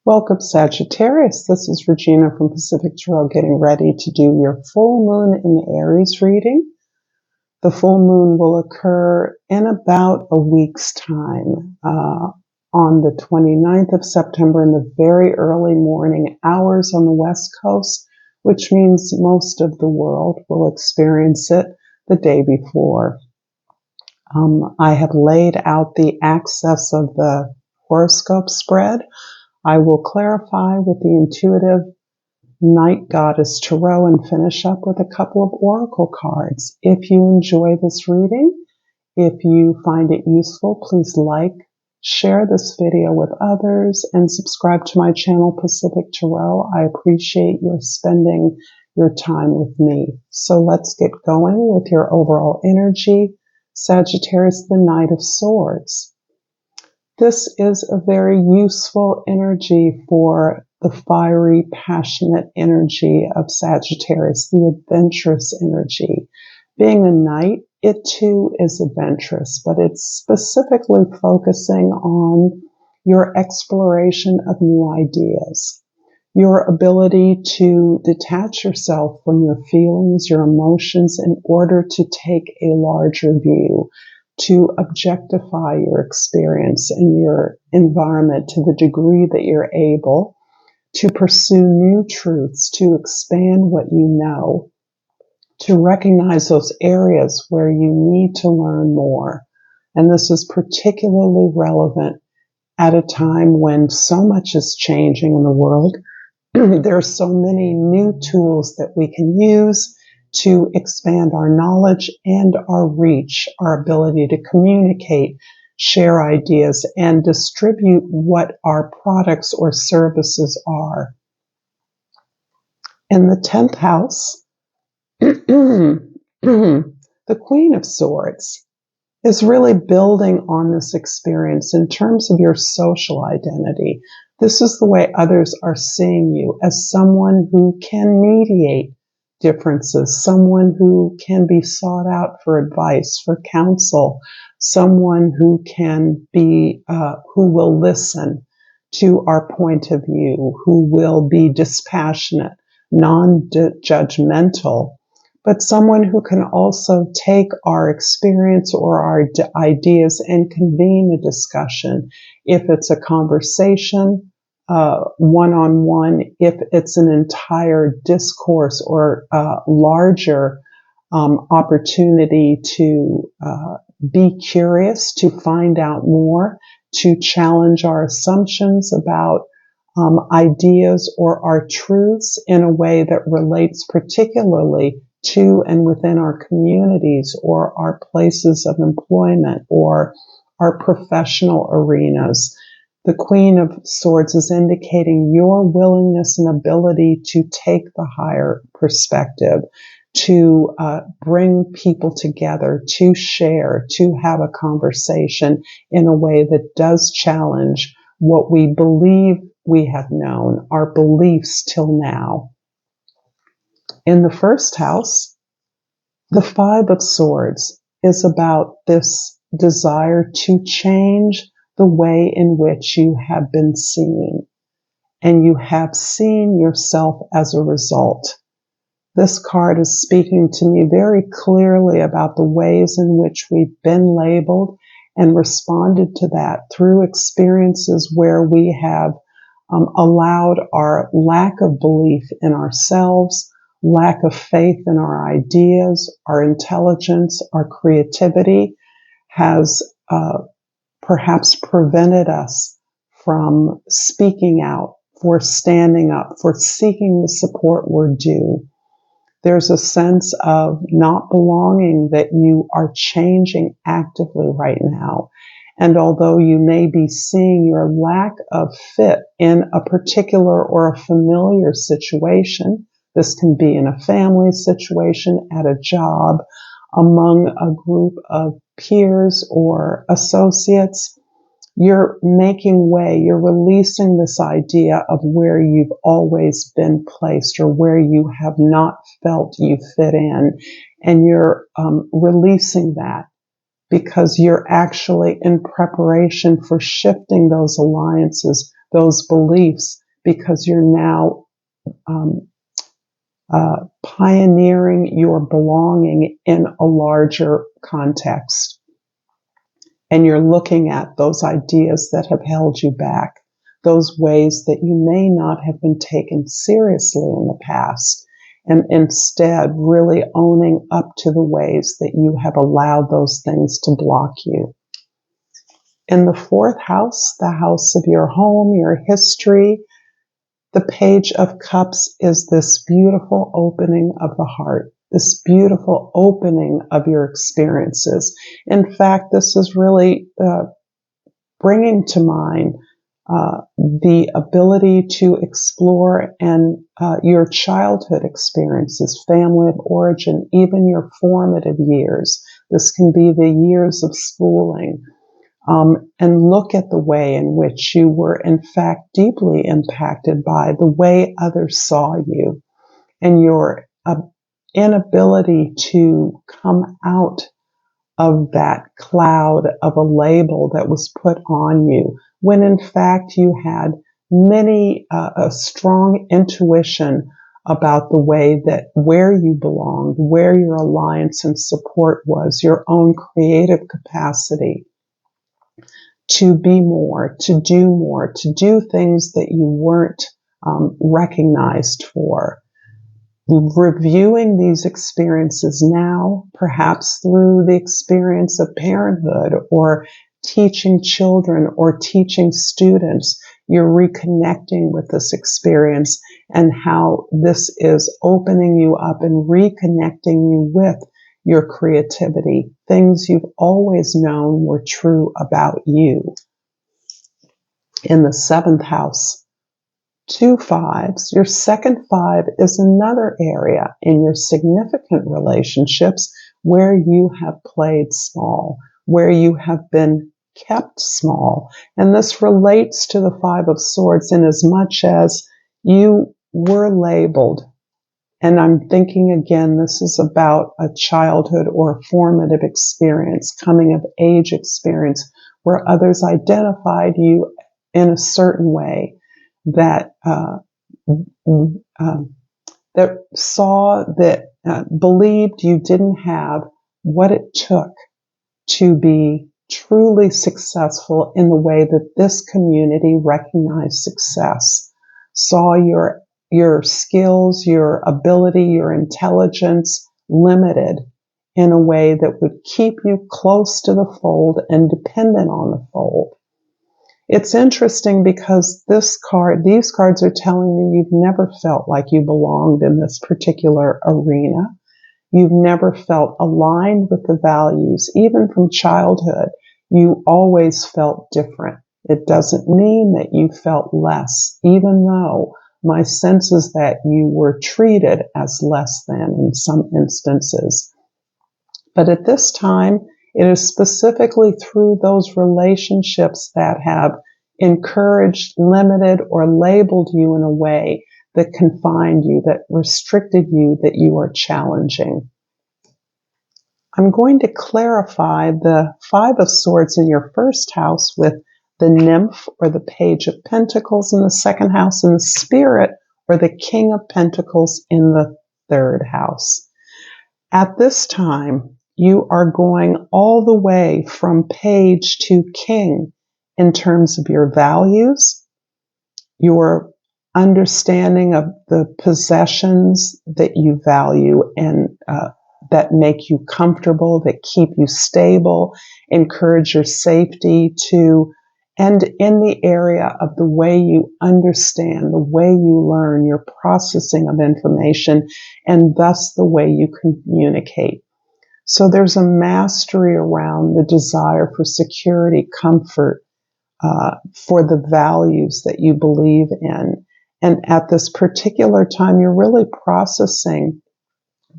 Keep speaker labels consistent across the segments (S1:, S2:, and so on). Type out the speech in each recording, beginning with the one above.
S1: Welcome, Sagittarius. This is Regina from Pacific Tarot getting ready to do your full moon in Aries reading. The full moon will occur in about a week's time on the 29th of September in the very early morning hours on the West Coast, which means most of the world will experience it the day before. I have laid out the axis of the horoscope spread. I will clarify with the intuitive night goddess tarot and finish up with a couple of oracle cards. If you enjoy this reading, if you find it useful, please like, share this video with others, and subscribe to my channel, Pacific Tarot. I appreciate your spending your time with me. So let's get going with your overall energy. Sagittarius, the Knight of Swords. This is a very useful energy for the fiery, passionate energy of Sagittarius, the adventurous energy. Being a knight, it too is adventurous, but it's specifically focusing on your exploration of new ideas, your ability to detach yourself from your feelings, your emotions, in order to take a larger view, to objectify your experience and your environment to the degree that you're able, to pursue new truths, to expand what you know, to recognize those areas where you need to learn more. And this is particularly relevant at a time when so much is changing in the world. There are so many new tools that we can use to expand our knowledge and our reach, our ability to communicate, share ideas, and distribute what our products or services are. In the 10th house, the Queen of Swords is really building on this experience in terms of your social identity. This is the way others are seeing you, as someone who can mediate differences, someone who can be sought out for advice, for counsel, someone who can be, who will listen to our point of view, who will be dispassionate, non-judgmental, but someone who can also take our experience or our ideas and convene a discussion. If it's a conversation, one-on-one, if it's an entire discourse or larger opportunity to be curious, to find out more, to challenge our assumptions about ideas or our truths in a way that relates particularly to and within our communities or our places of employment or our professional arenas. The Queen of Swords is indicating your willingness and ability to take the higher perspective, to bring people together, to share, to have a conversation in a way that does challenge what we believe we have known, our beliefs till now. In the first house, the Five of Swords is about this desire to change the way in which you have been seen, and you have seen yourself as a result. This card is speaking to me very clearly about the ways in which we've been labeled and responded to that through experiences where we have allowed our lack of belief in ourselves, lack of faith in our ideas, our intelligence, our creativity has perhaps prevented us from speaking out, for standing up, for seeking the support we're due. There's a sense of not belonging that you are changing actively right now. And although you may be seeing your lack of fit in a particular or a familiar situation, this can be in a family situation, at a job, among a group of peers or associates, you're making way, you're releasing this idea of where you've always been placed or where you have not felt you fit in. And you're releasing that because you're actually in preparation for shifting those alliances those beliefs, because you're now pioneering your belonging in a larger context. And you're looking at those ideas that have held you back, those ways that you may not have been taken seriously in the past, and instead really owning up to the ways that you have allowed those things to block you. In the fourth house, the house of your home, your history, the Page of Cups is this beautiful opening of the heart, this beautiful opening of your experiences. In fact, this is really bringing to mind the ability to explore and your childhood experiences, family of origin, even your formative years. This can be the years of schooling. And look at the way in which you were, in fact, deeply impacted by the way others saw you and your inability to come out of that cloud of a label that was put on you, when in fact you had a strong intuition about the way that where you belonged, where your alliance and support was, your own creative capacity to be more, to do things that you weren't recognized for. Reviewing these experiences now, perhaps through the experience of parenthood or teaching children or teaching students, you're reconnecting with this experience and how this is opening you up and reconnecting you with your creativity, things you've always known were true about you. In the seventh house, 2 5s, your second 5 is another area in your significant relationships where you have played small, where you have been kept small. And this relates to the 5 of Swords in as much as you were labeled. And I'm thinking again, this is about a childhood or a formative experience, coming of age experience, where others identified you in a certain way that believed you didn't have what it took to be truly successful in the way that this community recognized success, saw your skills, your ability, your intelligence limited in a way that would keep you close to the fold and dependent on the fold. It's interesting because these cards are telling me you've never felt like you belonged in this particular arena. You've never felt aligned with the values, even from childhood. You always felt different. It doesn't mean that you felt less, even though my sense is that you were treated as less than in some instances. But at this time, it is specifically through those relationships that have encouraged, limited, or labeled you in a way that confined you, that restricted you, that you are challenging. I'm going to clarify the 5 of Swords in your first house with the Nymph or the Page of Pentacles in the second house, and the Spirit or the King of Pentacles in the third house. At this time, you are going all the way from Page to King in terms of your values, your understanding of the possessions that you value and that make you comfortable, that keep you stable, encourage your safety and in the area of the way you understand, the way you learn, your processing of information, and thus the way you communicate. So there's a mastery around the desire for security, comfort, for the values that you believe in. And at this particular time, you're really processing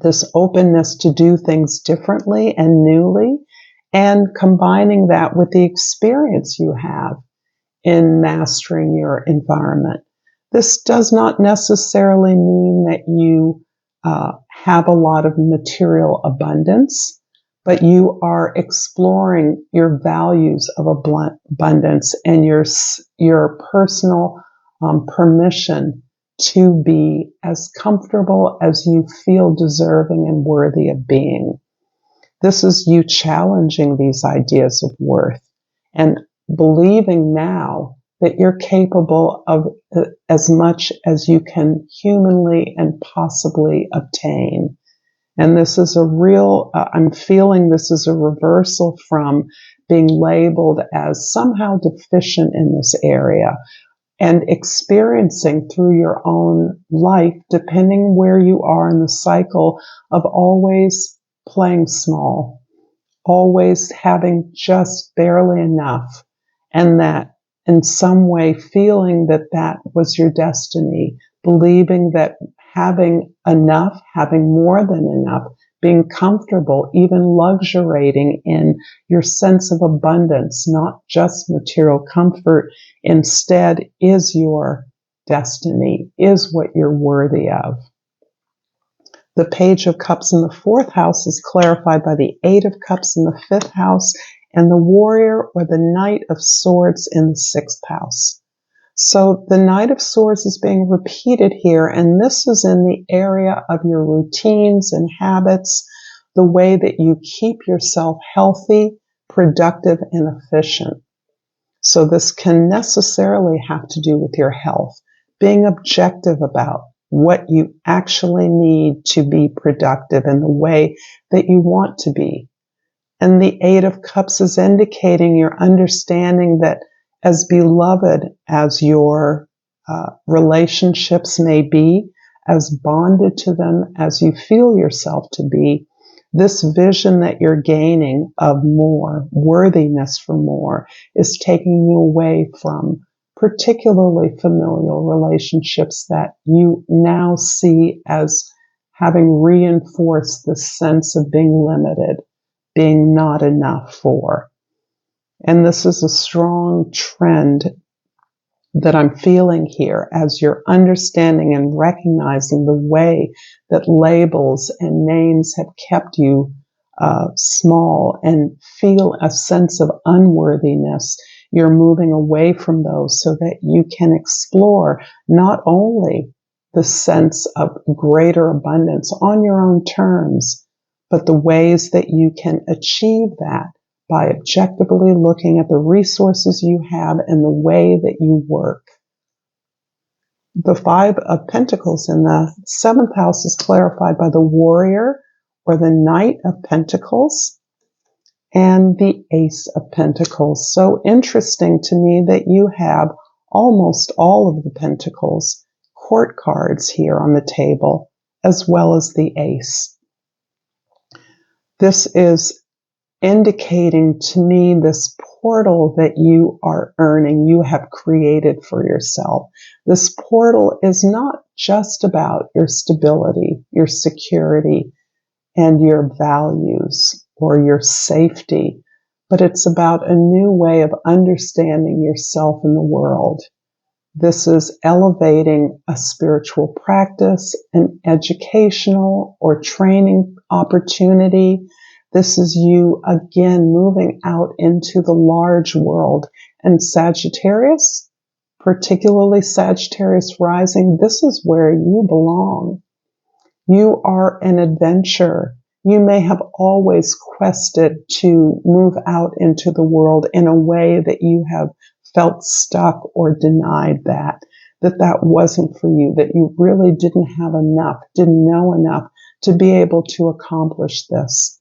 S1: this openness to do things differently and newly, and combining that with the experience you have in mastering your environment. This does not necessarily mean that you have a lot of material abundance, but you are exploring your values of abundance and your personal permission to be as comfortable as you feel deserving and worthy of being. This is you challenging these ideas of worth and believing now that you're capable of as much as you can humanly and possibly obtain. And this is a real, I'm feeling this is a reversal from being labeled as somehow deficient in this area and experiencing through your own life, depending where you are in the cycle of always playing small, always having just barely enough, and that in some way feeling that that was your destiny, believing that having enough, having more than enough, being comfortable, even luxuriating in your sense of abundance, not just material comfort, instead is your destiny, is what you're worthy of. The Page of Cups in the 4th house is clarified by the 8 of Cups in the 5th house and the Warrior or the Knight of Swords in the 6th house. So the Knight of Swords is being repeated here, and this is in the area of your routines and habits, the way that you keep yourself healthy, productive, and efficient. So this can necessarily have to do with your health, being objective about what you actually need to be productive in the way that you want to be. And the 8 of Cups is indicating your understanding that as beloved as your relationships may be, as bonded to them as you feel yourself to be, this vision that you're gaining of more, worthiness for more, is taking you away from particularly familial relationships that you now see as having reinforced the sense of being limited, being not enough for. And this is a strong trend that I'm feeling here as you're understanding and recognizing the way that labels and names have kept you small and feel a sense of unworthiness. You're moving away from those so that you can explore not only the sense of greater abundance on your own terms, but the ways that you can achieve that by objectively looking at the resources you have and the way that you work. The 5 of Pentacles in the 7th house is clarified by the Warrior or the Knight of Pentacles and the Ace of Pentacles. So interesting to me that you have almost all of the Pentacles court cards here on the table, as well as the Ace. This is indicating to me this portal that you are earning, you have created for yourself. This portal is not just about your stability, your security, and your values or your safety, but it's about a new way of understanding yourself in the world. This is elevating a spiritual practice, an educational or training opportunity. This is you, again, moving out into the large world. And Sagittarius, particularly Sagittarius rising, this is where you belong. You are an adventurer. You may have always quested to move out into the world in a way that you have felt stuck or denied that wasn't for you, that you really didn't have enough, didn't know enough to be able to accomplish this.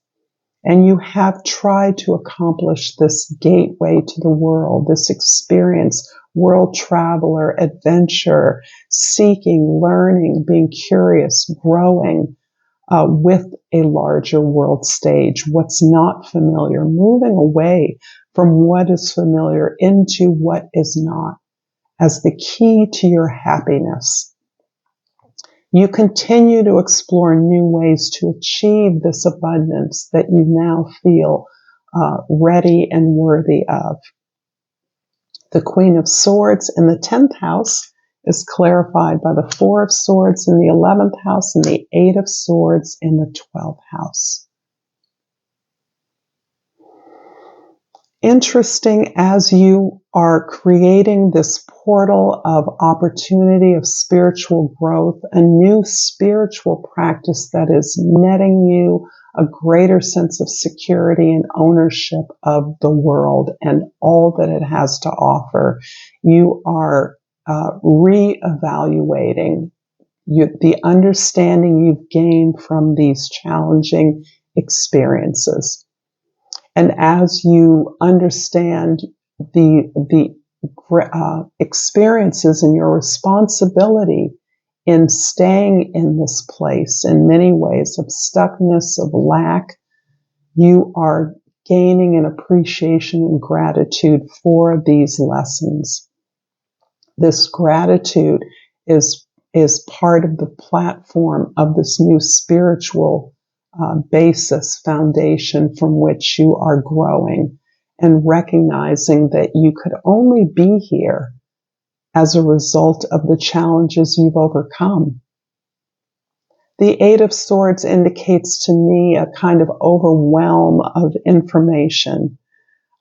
S1: And you have tried to accomplish this gateway to the world, this experience, world traveler, adventure, seeking, learning, being curious, growing with a larger world stage, what's not familiar, moving away from what is familiar into what is not, as the key to your happiness. You continue to explore new ways to achieve this abundance that you now feel ready and worthy of. The Queen of Swords in the 10th house is clarified by the 4 of Swords in the 11th house and the 8 of Swords in the 12th house. interesting as you are creating this portal of opportunity, of spiritual growth, a new spiritual practice that is netting you a greater sense of security and ownership of the world and all that it has to offer. You are reevaluating the understanding you've gained from these challenging experiences. And as you understand the experiences and your responsibility in staying in this place in many ways of stuckness, of lack, you are gaining an appreciation and gratitude for these lessons. This gratitude is part of the platform of this new spiritual basis, foundation from which you are growing, and recognizing that you could only be here as a result of the challenges you've overcome. The Eight of Swords indicates to me a kind of overwhelm of information.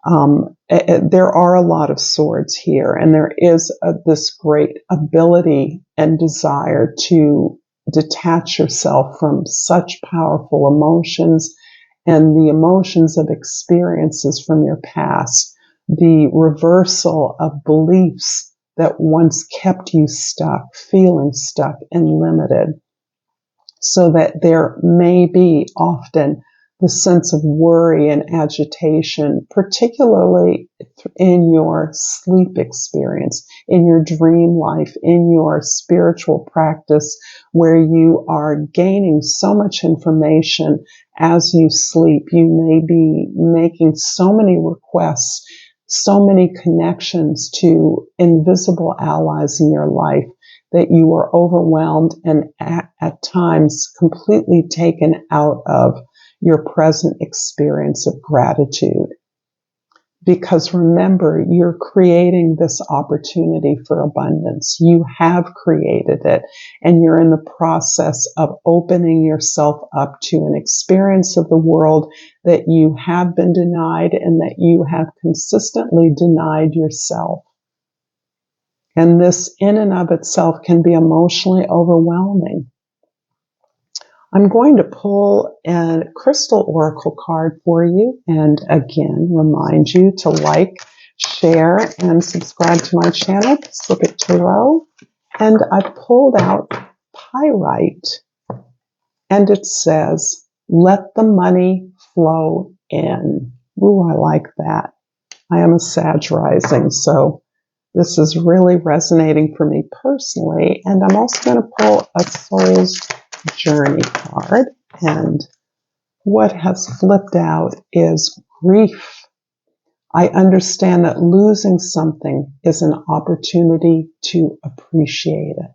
S1: There are a lot of swords here, and there is this great ability and desire to detach yourself from such powerful emotions and the emotions of experiences from your past, the reversal of beliefs that once kept you stuck, feeling stuck and limited, so that there may be often the sense of worry and agitation, particularly in your sleep experience, in your dream life, in your spiritual practice, where you are gaining so much information as you sleep. You may be making so many requests, so many connections to invisible allies in your life that you are overwhelmed and at times completely taken out of your present experience of gratitude. Because remember, you're creating this opportunity for abundance. You have created it, and you're in the process of opening yourself up to an experience of the world that you have been denied and that you have consistently denied yourself. And this in and of itself can be emotionally overwhelming. I'm going to pull a crystal oracle card for you and again remind you to like, share, and subscribe to my channel, Pacific Tarot. And I pulled out Pyrite, and it says, "Let the money flow in." Ooh, I like that. I am a Sag rising, so this is really resonating for me personally. And I'm also going to pull a Soul's Journey card. And what has flipped out is grief. I understand that losing something is an opportunity to appreciate it.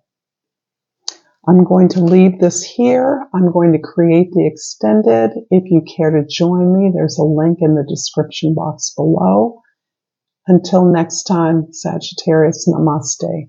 S1: I'm going to leave this here. I'm going to create the extended. If you care to join me, there's a link in the description box below. Until next time, Sagittarius, namaste.